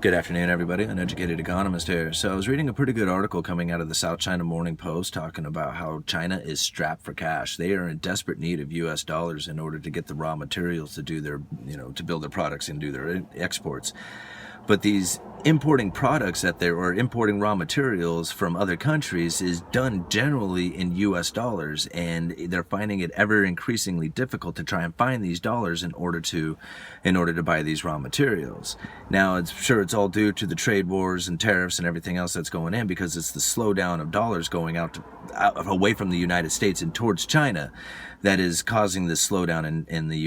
Good afternoon, everybody. Uneducated Economist here. So I was reading a pretty good article coming out of the South China Morning Post talking about how China is strapped for cash. They are in desperate need of U.S. dollars in order to get the raw materials to do their, to build their products and do their exports. But these importing products or importing raw materials from other countries is done generally in U.S. dollars, and they're finding it ever increasingly difficult to try and find these dollars in order to buy these raw materials. Now, it's all due to the trade wars and tariffs and everything else that's going in, because it's the slowdown of dollars going out away from the United States and towards China that is causing this slowdown in the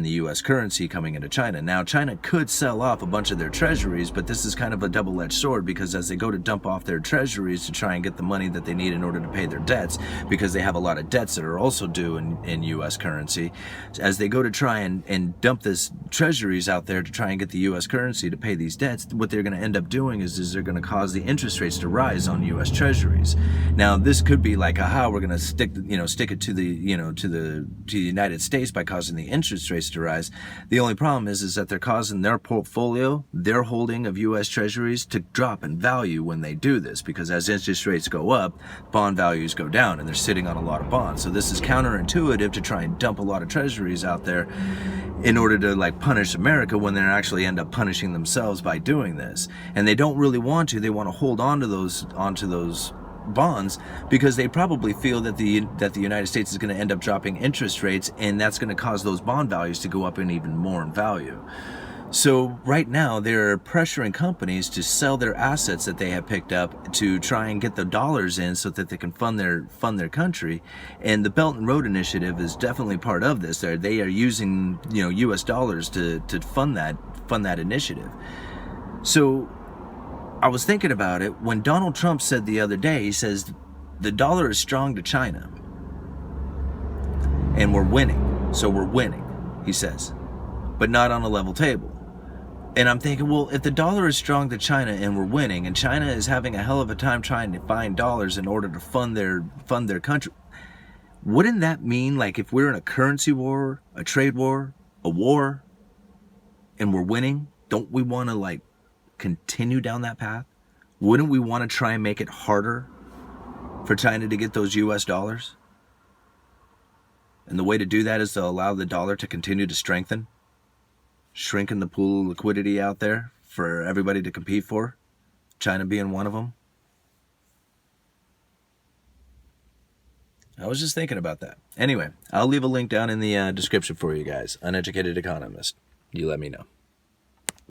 U.S. currency coming into China. Now, China could sell off a bunch of their treasuries, but this is kind of a double-edged sword, because as they go to dump off their treasuries to try and get the money that they need in order to pay their debts, because they have a lot of debts that are also due in U.S. currency, as they go to try and dump this treasuries out there to try and get the U.S. currency to pay these debts, what they're going to end up doing is they're going to cause the interest rates to rise on U.S. treasuries. Now, this could be like, we're going to stick it to the United States by causing the interest rates to rise. The only problem is that they're causing their portfolio, their holding of U.S. treasuries, to drop in value when they do this, because as interest rates go up, bond values go down, and they're sitting on a lot of bonds. So this is counterintuitive to try and dump a lot of treasuries out there in order to punish America, when they actually end up punishing themselves by doing this. And they don't really want to. They want to hold on to those bonds, because they probably feel that the United States is going to end up dropping interest rates, and that's going to cause those bond values to go up in even more in value. So right now they're pressuring companies to sell their assets that they have picked up to try and get the dollars in so that they can fund their country. And the Belt and Road Initiative is definitely part of this. They are using U.S. dollars to fund that initiative. So I was thinking about it when Donald Trump said the other day, he says the dollar is strong to China and we're winning. So we're winning, he says, but not on a level table. And I'm thinking, well, if the dollar is strong to China and we're winning, and China is having a hell of a time trying to find dollars in order to fund their country, wouldn't that mean, if we're in a currency war, a trade war, a war, and we're winning, don't we want to continue down that path? Wouldn't we want to try and make it harder for China to get those US dollars? And the way to do that is to allow the dollar to continue to strengthen, shrinking the pool of liquidity out there for everybody to compete for, China being one of them. I was just thinking about that. Anyway, I'll leave a link down in the description for you guys. Uneducated Economist. You let me know.